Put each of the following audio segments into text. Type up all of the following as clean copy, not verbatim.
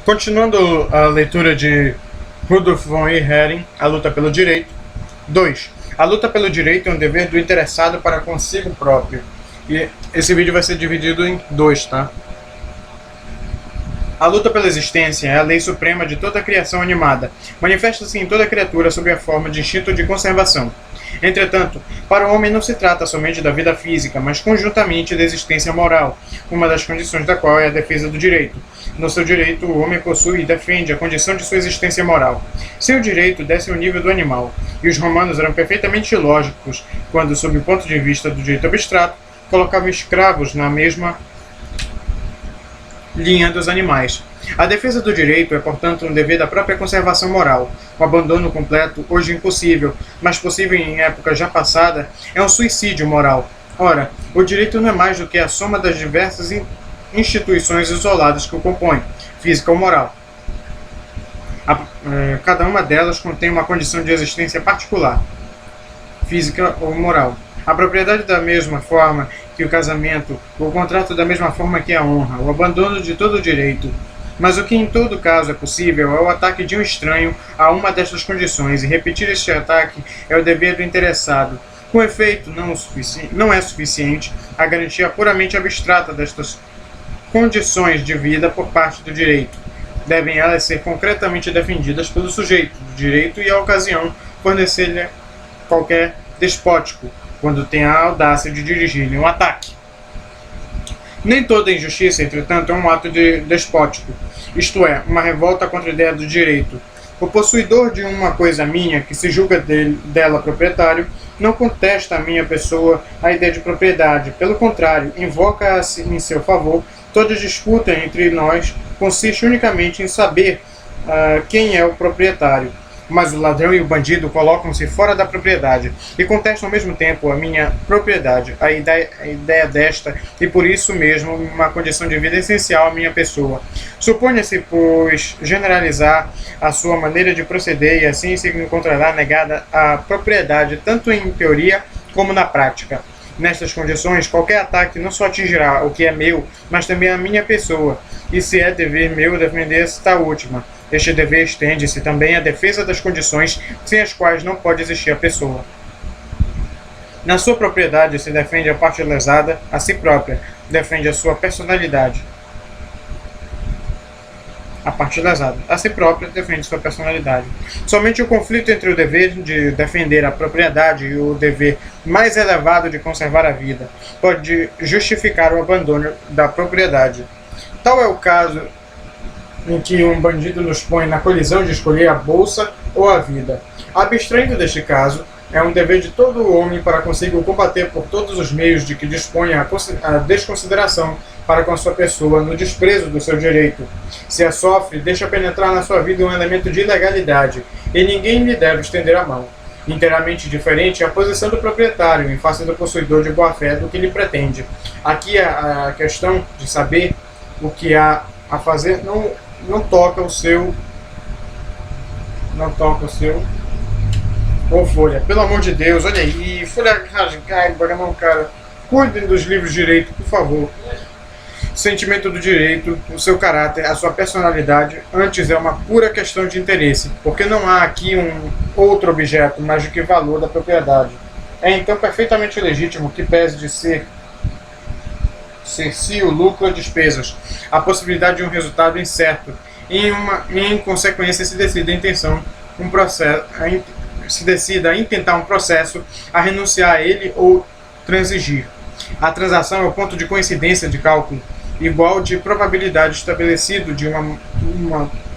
Continuando a leitura de Rudolf von Hering, A Luta pelo Direito. 2. A luta pelo direito é um dever do interessado para consigo próprio. E esse vídeo vai ser dividido em dois, tá? A luta pela existência é a lei suprema de toda a criação animada. Manifesta-se em toda criatura sob a forma de instinto de conservação. Entretanto, para o homem não se trata somente da vida física, mas conjuntamente da existência moral, uma das condições da qual é a defesa do direito. No seu direito, o homem possui e defende a condição de sua existência moral. Seu direito desce ao nível do animal, e os romanos eram perfeitamente lógicos quando, sob o ponto de vista do direito abstrato, colocavam escravos na mesma linha dos animais. A defesa do direito é, portanto, um dever da própria conservação moral. O abandono completo, hoje impossível, mas possível em época já passada, é um suicídio moral. Ora, o direito não é mais do que a soma das diversas instituições isoladas que o compõem, física ou moral. Cada uma delas contém uma condição de existência particular, física ou moral. A propriedade da mesma forma que o casamento, o contrato da mesma forma que a honra, o abandono de todo o direito. Mas o que em todo caso é possível é o ataque de um estranho a uma destas condições, e repetir este ataque é o dever do interessado. Com efeito, não é suficiente a garantia puramente abstrata destas condições de vida por parte do direito. Devem elas ser concretamente defendidas pelo sujeito do direito e a ocasião fornecer-lhe qualquer despótico, quando tem a audácia de dirigir-lhe um ataque. Nem toda injustiça, entretanto, é um ato despótico, isto é, uma revolta contra a ideia do direito. O possuidor de uma coisa minha, que se julga dela proprietário, não contesta a minha pessoa a ideia de propriedade. Pelo contrário, invoca em seu favor. Toda disputa entre nós consiste unicamente em saber quem é o proprietário. Mas o ladrão e o bandido colocam-se fora da propriedade e contestam ao mesmo tempo a minha propriedade, a ideia desta, e por isso mesmo uma condição de vida essencial à minha pessoa. Suponha-se, pois, generalizar a sua maneira de proceder, e assim se encontrará negada a propriedade, tanto em teoria como na prática. Nestas condições, qualquer ataque não só atingirá o que é meu, mas também a minha pessoa, e se é dever meu defender esta última. Este dever estende-se também à defesa das condições sem as quais não pode existir a pessoa. Na sua propriedade se defende a parte lesada a si própria, defende a sua personalidade. A parte lesada a si própria defende sua personalidade. Somente o conflito entre o dever de defender a propriedade e o dever mais elevado de conservar a vida pode justificar o abandono da propriedade. Tal é o caso em que um bandido nos põe na colisão de escolher a bolsa ou a vida. Abstraindo deste caso, é um dever de todo homem para consigo combater por todos os meios de que dispõe a desconsideração para com a sua pessoa, no desprezo do seu direito. Se a sofre, deixa penetrar na sua vida um elemento de ilegalidade, e ninguém lhe deve estender a mão. Inteiramente diferente é a posição do proprietário em face do possuidor de boa-fé do que lhe pretende. Aqui a questão de saber o que há a fazer não toca o seu ou folha. Pelo amor de Deus, olha aí, folha rasgada, bagamão, cara. Cuidem dos livros de direito, por favor. Sentimento do direito, o seu caráter, a sua personalidade, antes é uma pura questão de interesse, porque não há aqui um outro objeto mais do que valor da propriedade. É então perfeitamente legítimo que pese de ser si o lucro ou despesas, a possibilidade de um resultado incerto, e em consequência se decida a intentar um processo, a renunciar a ele ou transigir. A transação é o ponto de coincidência de cálculo igual de probabilidade estabelecido de uma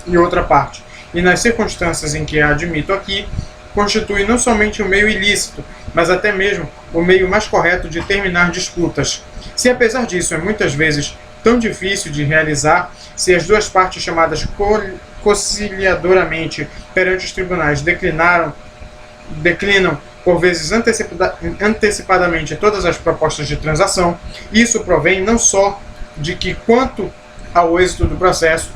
e outra parte, e nas circunstâncias em que a admito aqui, constitui não somente um meio ilícito, mas até mesmo o meio mais correto de terminar disputas. Se apesar disso é muitas vezes tão difícil de realizar, se as duas partes chamadas conciliadoramente perante os tribunais declinam por vezes antecipadamente todas as propostas de transação, isso provém não só de que, quanto ao êxito do processo,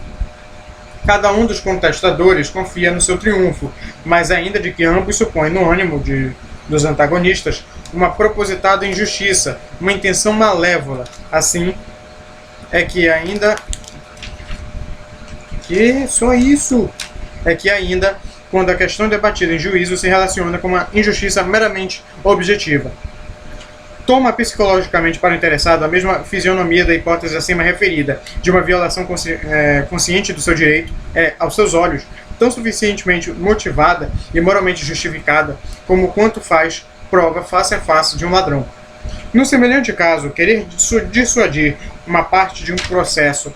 cada um dos contestadores confia no seu triunfo, mas ainda de que ambos supõem no ânimo dos antagonistas uma propositada injustiça, uma intenção malévola. Assim é que ainda Que só isso é que ainda, quando a questão debatida em juízo se relaciona com uma injustiça meramente objetiva. Toma psicologicamente para o interessado a mesma fisionomia da hipótese acima referida, de uma violação consciente do seu direito, aos seus olhos, tão suficientemente motivada e moralmente justificada, como quanto faz prova face a face de um ladrão. No semelhante caso, querer dissuadir uma parte de um processo,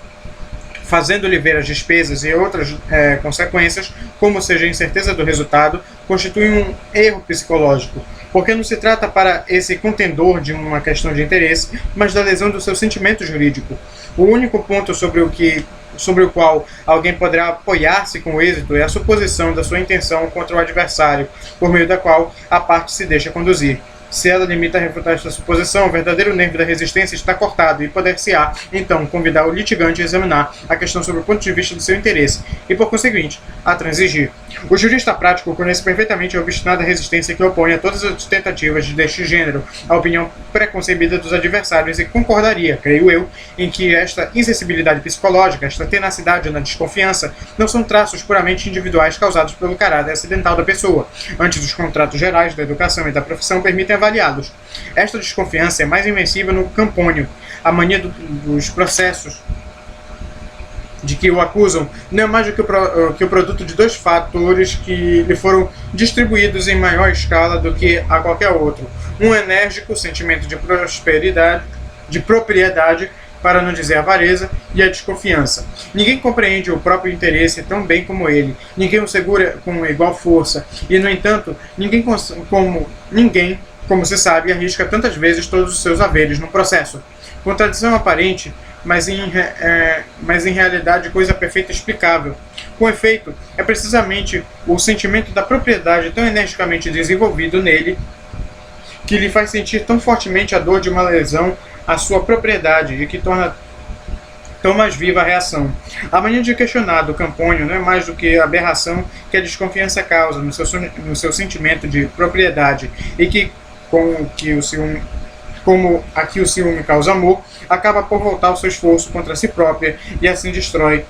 fazendo-lhe ver as despesas e outras consequências, como seja a incerteza do resultado, constitui um erro psicológico, porque não se trata para esse contendor de uma questão de interesse, mas da lesão do seu sentimento jurídico. O único ponto sobre o qual alguém poderá apoiar-se com êxito é a suposição da sua intenção contra o adversário, por meio da qual a parte se deixa conduzir. Se ela limita a refutar esta suposição, o verdadeiro nervo da resistência está cortado e poder-se-á, então, convidar o litigante a examinar a questão sob o ponto de vista do seu interesse e, por conseguinte, a transigir. O jurista prático conhece perfeitamente a obstinada resistência que opõe a todas as tentativas deste gênero à opinião preconcebida dos adversários e concordaria, creio eu, em que esta insensibilidade psicológica, esta tenacidade na desconfiança, não são traços puramente individuais causados pelo caráter acidental da pessoa. Antes, os contratos gerais da educação e da profissão permitem avaliá-los. Esta desconfiança é mais invencível no Campônio. A mania dos processos de que o acusam não é mais do que o produto de dois fatores que lhe foram distribuídos em maior escala do que a qualquer outro. Um enérgico sentimento de prosperidade, de propriedade, para não dizer avareza, e a desconfiança. Ninguém compreende o próprio interesse tão bem como ele, ninguém o segura com igual força, e, no entanto, ninguém, como se sabe, arrisca tantas vezes todos os seus haveres num processo. Contradição aparente, mas em realidade coisa perfeita e explicável. Com efeito, é precisamente o sentimento da propriedade tão energicamente desenvolvido nele que lhe faz sentir tão fortemente a dor de uma lesão à sua propriedade e que torna tão mais viva a reação. A mania de questionar do Campônio não é mais do que a aberração que a desconfiança causa no seu sentimento de propriedade e que, como aqui o ciúme causa amor, acaba por voltar o seu esforço contra si própria e assim destrói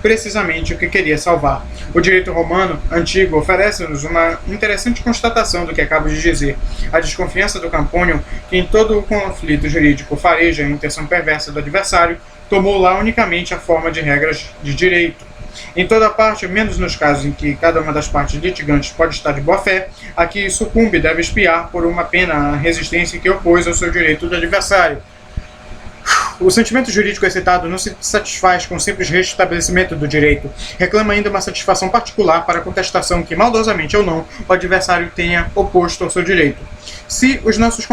precisamente o que queria salvar. O direito romano antigo oferece-nos uma interessante constatação do que acabo de dizer. A desconfiança do Campônio, que em todo o conflito jurídico fareja a intenção perversa do adversário, tomou lá unicamente a forma de regras de direito. Em toda parte, menos nos casos em que cada uma das partes litigantes pode estar de boa fé, a que sucumbe deve expiar por uma pena a resistência que opôs ao seu direito do adversário. O sentimento jurídico excitado não se satisfaz com o simples restabelecimento do direito. Reclama ainda uma satisfação particular para a contestação que, maldosamente ou não, o adversário tenha oposto ao seu direito. Se os nossos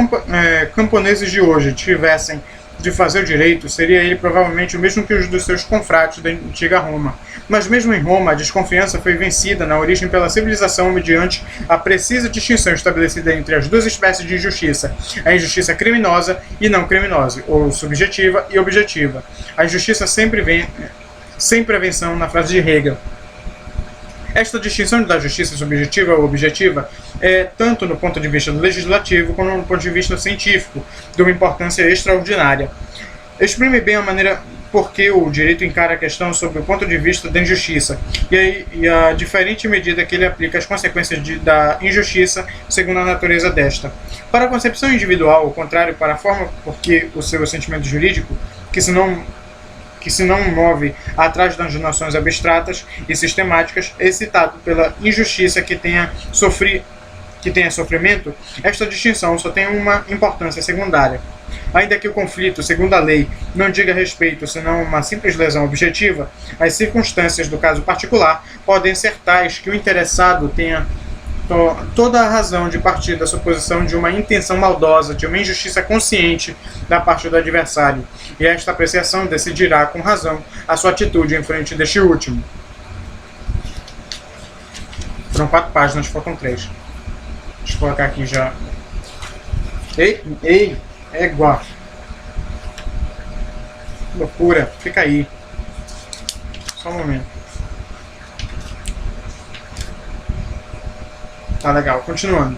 camponeses de hoje tivessem de fazer o direito, seria ele provavelmente o mesmo que os dos seus confrates da antiga Roma. Mas mesmo em Roma, a desconfiança foi vencida na origem pela civilização mediante a precisa distinção estabelecida entre as duas espécies de injustiça, a injustiça criminosa e não criminosa, ou subjetiva e objetiva. A injustiça sempre vem sem prevenção na frase de Hegel. Esta distinção da justiça subjetiva ou objetiva é, tanto no ponto de vista legislativo como no ponto de vista científico, de uma importância extraordinária. Exprime bem a maneira por que o direito encara a questão sob o ponto de vista da injustiça e a diferente medida que ele aplica às consequências da injustiça segundo a natureza desta. Para a concepção individual, ao contrário, para a forma por que o seu sentimento jurídico, que se não move atrás das noções abstratas e sistemáticas, excitado pela injustiça que tenha sofrimento, esta distinção só tem uma importância secundária. Ainda que o conflito, segundo a lei, não diga respeito senão uma simples lesão objetiva, as circunstâncias do caso particular podem ser tais que o interessado tenha toda a razão de partir da suposição de uma intenção maldosa, de uma injustiça consciente da parte do adversário, e esta apreciação decidirá com razão a sua atitude em frente deste último. Foram 4 páginas, faltam 3. Deixa eu colocar aqui já. Ei, égua. Loucura, fica aí. Só um momento. Tá legal, continuando.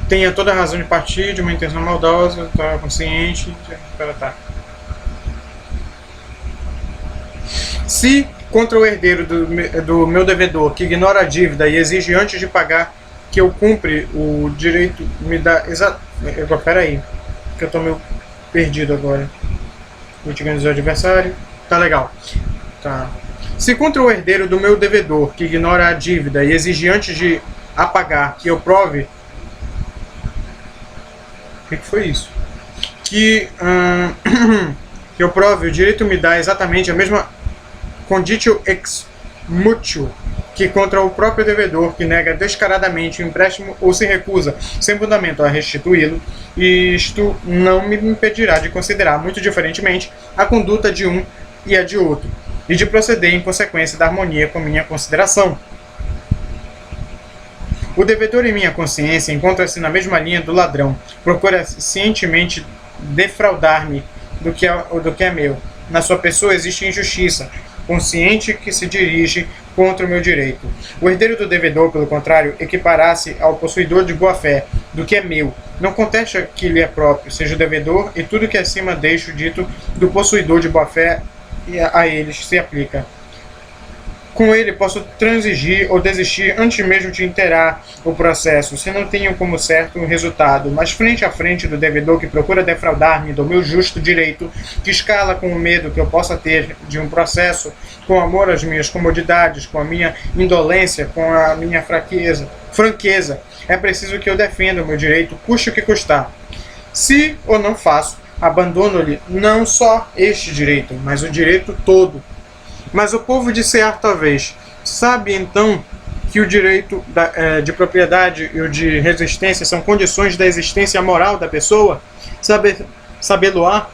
tenha toda a razão de partir de uma intenção maldosa, tá consciente, tá. Se contra o herdeiro do meu devedor, que ignora a dívida e exige antes de pagar que eu cumpre o direito, me dá peraí, que eu tô meio perdido agora. Mitigando o adversário. Tá legal. Tá. Se contra o herdeiro do meu devedor, que ignora a dívida e exige antes de apagar que eu prove. O que foi isso? Que eu prove, o direito me dá exatamente a mesma conditio ex mutio que contra o próprio devedor, que nega descaradamente o empréstimo ou se recusa, sem fundamento, a restituí-lo, e isto não me impedirá de considerar, muito diferentemente, a conduta de um e a de outro, e de proceder em consequência da harmonia com minha consideração. O devedor em minha consciência encontra-se na mesma linha do ladrão, procura cientemente defraudar-me do que é meu. Na sua pessoa existe injustiça, consciente que se dirige contra o meu direito. O herdeiro do devedor, pelo contrário, equipará-se ao possuidor de boa-fé do que é meu. Não contesta que lhe é próprio, seja o devedor, e tudo que acima deixo dito do possuidor de boa-fé a eles se aplica. Com ele posso transigir ou desistir antes mesmo de inteirar o processo, se não tenho como certo o resultado, mas frente a frente do devedor que procura defraudar-me do meu justo direito, que escala com o medo que eu possa ter de um processo, com amor às minhas comodidades, com a minha indolência, com a minha franqueza, é preciso que eu defenda o meu direito, custe o que custar. Se ou não faço, abandono-lhe não só este direito, mas o direito todo. Mas o povo de Sear talvez sabe então que o direito de propriedade e o de resistência são condições da existência moral da pessoa? Sabê-lo-á?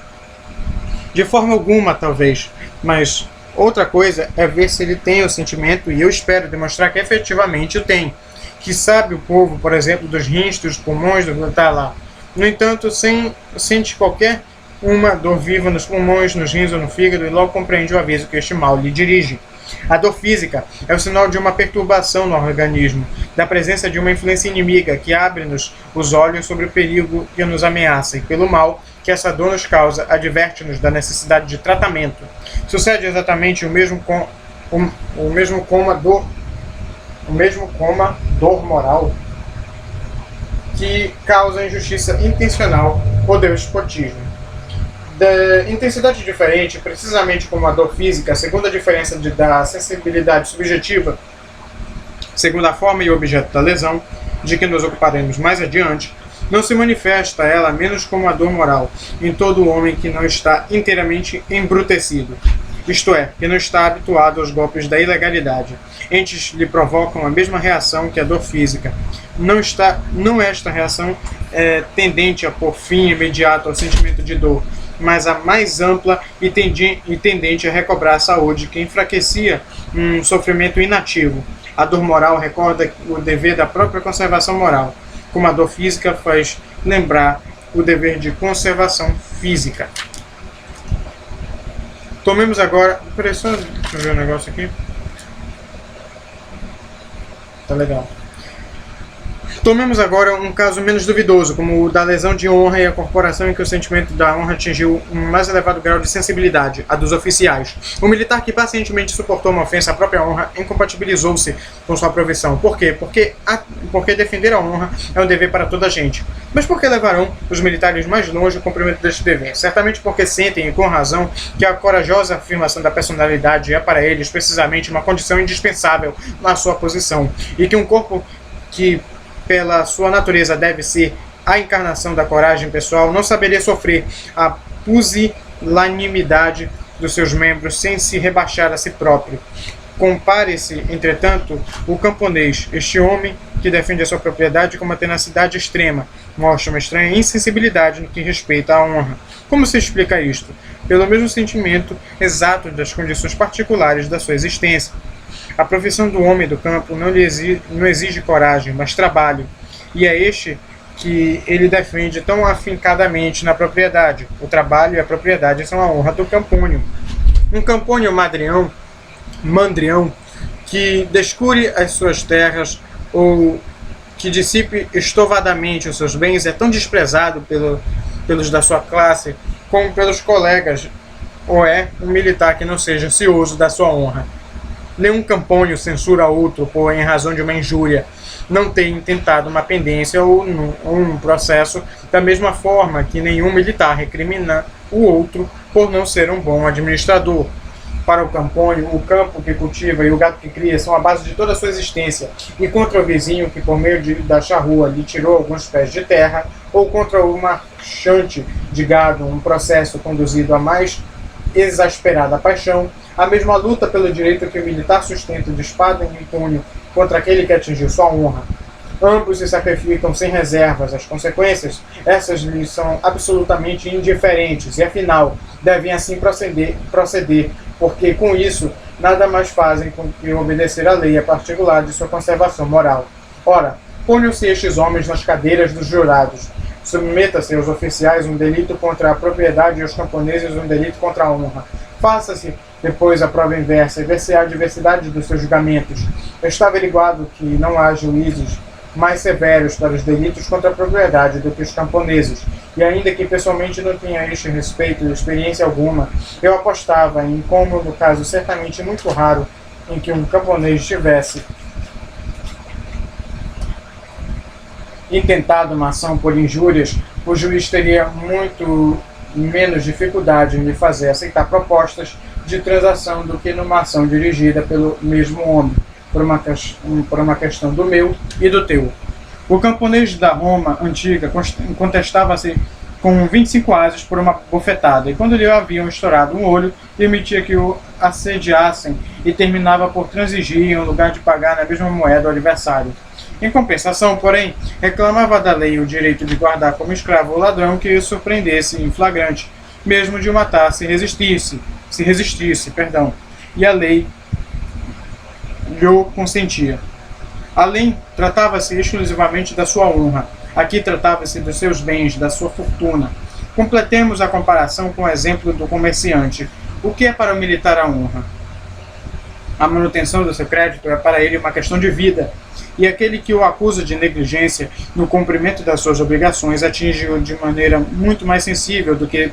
De forma alguma, talvez. Mas outra coisa é ver se ele tem o sentimento, e eu espero demonstrar que efetivamente o tem. Que sabe o povo, por exemplo, dos rins, dos pulmões, do que está lá. No entanto, sente qualquer uma dor viva nos pulmões, nos rins ou no fígado, e logo compreende o aviso que este mal lhe dirige. A dor física é o sinal de uma perturbação no organismo, da presença de uma influência inimiga que abre-nos os olhos sobre o perigo que nos ameaça, e pelo mal que essa dor nos causa, adverte-nos da necessidade de tratamento. Sucede exatamente o mesmo com a dor moral, que causa injustiça intencional ou despotismo. De intensidade diferente, precisamente como a dor física, segundo a diferença da sensibilidade subjetiva, segundo a forma e o objeto da lesão, de que nos ocuparemos mais adiante, não se manifesta ela menos como a dor moral em todo homem que não está inteiramente embrutecido, isto é, que não está habituado aos golpes da ilegalidade. Entes lhe provocam a mesma reação que a dor física. Não esta reação tendente a pôr fim imediato ao sentimento de dor, mas a mais ampla e tendente a recobrar a saúde, que enfraquecia um sofrimento inativo. A dor moral recorda o dever da própria conservação moral, como a dor física faz lembrar o dever de conservação física. Tomemos agora... Peraí, só deixa eu ver um negócio aqui. Tá legal. Tomemos agora um caso menos duvidoso, como o da lesão de honra e a corporação em que o sentimento da honra atingiu um mais elevado grau de sensibilidade, a dos oficiais. O militar que pacientemente suportou uma ofensa à própria honra incompatibilizou-se com sua profissão. Por quê? Porque defender a honra é um dever para toda a gente. Mas por que levarão os militares mais longe o cumprimento deste dever? Certamente porque sentem, e com razão, que a corajosa afirmação da personalidade é para eles precisamente uma condição indispensável na sua posição, e que um corpo que pela sua natureza deve ser a encarnação da coragem pessoal, não saberia sofrer a pusilanimidade dos seus membros sem se rebaixar a si próprio. Compare-se, entretanto, o camponês, este homem que defende a sua propriedade com uma tenacidade extrema, mostra uma estranha insensibilidade no que respeita à honra. Como se explica isto? Pelo mesmo sentimento exato das condições particulares da sua existência. A profissão do homem do campo não exige coragem, mas trabalho, e é este que ele defende tão afincadamente na propriedade. O trabalho e a propriedade são a honra do campônio. Um campônio mandrião, que descure as suas terras ou que dissipe estovadamente os seus bens é tão desprezado pelos da sua classe como pelos colegas, ou é um militar que não seja cioso da sua honra. Nenhum Campônio censura outro por em razão de uma injúria não ter intentado uma pendência ou um processo, da mesma forma que nenhum militar recrimina o outro por não ser um bom administrador. Para o Campônio, o campo que cultiva e o gado que cria são a base de toda a sua existência, e contra o vizinho que por meio da charrua lhe tirou alguns pés de terra, ou contra o marchante de gado, um processo conduzido à mais exasperada paixão, a mesma luta pelo direito que o militar sustenta de espada em punho contra aquele que atingiu sua honra. Ambos se sacrificam sem reservas. As consequências, essas lhes são absolutamente indiferentes, e afinal, devem assim proceder, porque com isso, nada mais fazem com que obedecer à lei particular de sua conservação moral. Ora, ponham-se estes homens nas cadeiras dos jurados. Submeta-se aos oficiais um delito contra a propriedade e aos camponeses um delito contra a honra. Faça-se depois a prova inversa e ver-se a diversidade dos seus julgamentos. Está averiguado que não há juízes mais severos para os delitos contra a propriedade do que os camponeses, e ainda que pessoalmente não tenha este respeito experiência alguma, eu apostava em como, no caso certamente muito raro, em que um camponês tivesse intentado uma ação por injúrias, o juiz teria muito menos dificuldade em lhe fazer aceitar propostas de transação do que numa ação dirigida pelo mesmo homem, por uma questão do meu e do teu. O camponês da Roma antiga contestava-se com 25 ases por uma bofetada, e quando lhe haviam estourado um olho, permitia que o assediassem e terminava por transigir em lugar de pagar na mesma moeda ao adversário. Em compensação, porém, reclamava da lei o direito de guardar como escravo o ladrão que o surpreendesse em flagrante, mesmo de o matar se resistisse, e a lei lhe consentia. Além, tratava-se exclusivamente da sua honra. Aqui tratava-se dos seus bens, da sua fortuna. Completemos a comparação com o exemplo do comerciante. O que é para o militar a honra? A manutenção do seu crédito é para ele uma questão de vida, e aquele que o acusa de negligência no cumprimento das suas obrigações atinge-o de maneira muito mais sensível do que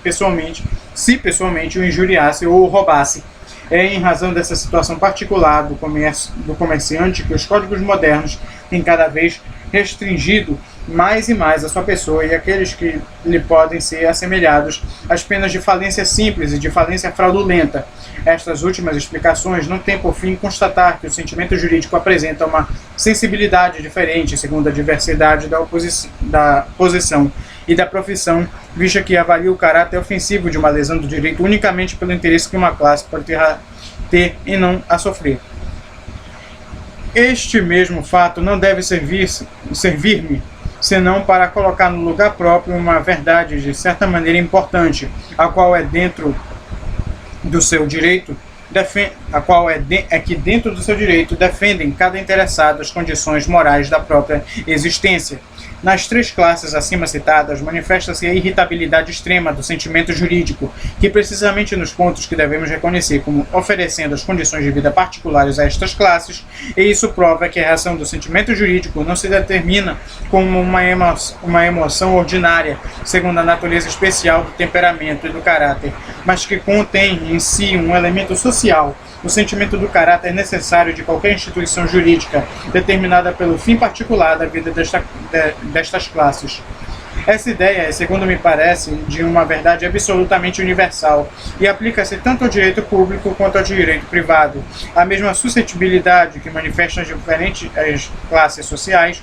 se pessoalmente o injuriasse ou o roubasse. É em razão dessa situação particular do comerciante que os códigos modernos têm cada vez restringido mais e mais a sua pessoa, e aqueles que lhe podem ser assemelhados às penas de falência simples e de falência fraudulenta. Estas últimas explicações não têm por fim constatar que o sentimento jurídico apresenta uma sensibilidade diferente segundo a diversidade da posição e da profissão, visto que avalia o caráter ofensivo de uma lesão do direito unicamente pelo interesse que uma classe pode ter e não a sofrer. Este mesmo fato não deve servir-me senão para colocar no lugar próprio uma verdade de certa maneira importante, a qual é dentro do seu direito, que dentro do seu direito defendem cada interessado as condições morais da própria existência. Nas três classes acima citadas, manifesta-se a irritabilidade extrema do sentimento jurídico, que precisamente nos pontos que devemos reconhecer como oferecendo as condições de vida particulares a estas classes, e isso prova que a reação do sentimento jurídico não se determina como uma emoção ordinária, segundo a natureza especial do temperamento e do caráter, mas que contém em si um elemento social, o sentimento do caráter necessário de qualquer instituição jurídica, determinada pelo fim particular da vida destas classes. Essa ideia é, segundo me parece, de uma verdade absolutamente universal, e aplica-se tanto ao direito público quanto ao direito privado. A mesma suscetibilidade que manifestam as diferentes classes sociais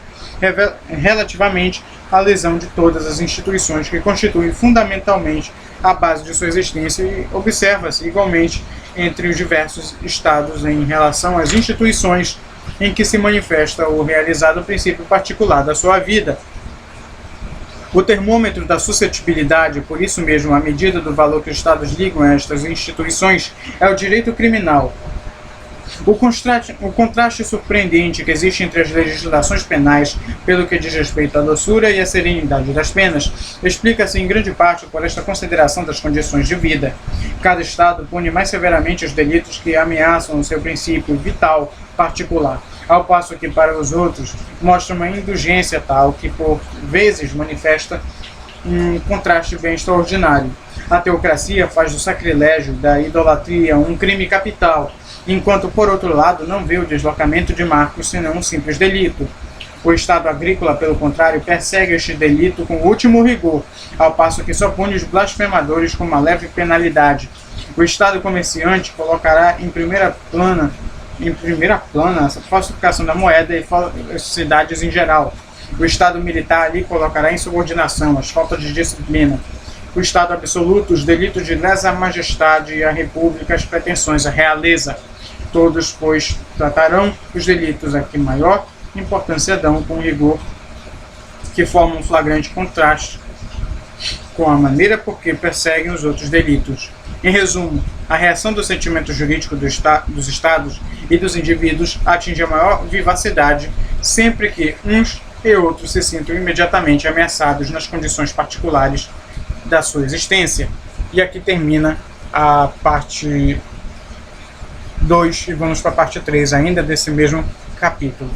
relativamente à lesão de todas as instituições que constituem fundamentalmente a base de sua existência, e observa-se igualmente entre os diversos estados em relação às instituições em que se manifesta o realizado princípio particular da sua vida. O termômetro da suscetibilidade, por isso mesmo, a medida do valor que os estados ligam a estas instituições, é o direito criminal. O contraste surpreendente que existe entre as legislações penais, pelo que diz respeito à doçura e à serenidade das penas, explica-se em grande parte por esta consideração das condições de vida. Cada Estado pune mais severamente os delitos que ameaçam o seu princípio vital particular, ao passo que para os outros mostra uma indulgência tal que por vezes manifesta um contraste bem extraordinário. A teocracia faz do sacrilégio, da idolatria, um crime capital, enquanto, por outro lado, não vê o deslocamento de marcos senão um simples delito. O Estado agrícola, pelo contrário, persegue este delito com o último rigor, ao passo que só pune os blasfemadores com uma leve penalidade. O Estado comerciante colocará em primeira plana a falsificação da moeda e falsidades em geral. O Estado militar ali colocará em subordinação as faltas de disciplina. O Estado absoluto, os delitos de lesa majestade e a república, as pretensões à realeza. Todos, pois, tratarão os delitos a que maior importância dão com rigor, que forma um flagrante contraste com a maneira por que perseguem os outros delitos. Em resumo, a reação do sentimento jurídico dos Estados e dos indivíduos atinge a maior vivacidade sempre que uns e outros se sintam imediatamente ameaçados nas condições particulares da sua existência. E aqui termina a parte 2 e vamos para a parte 3 ainda desse mesmo capítulo.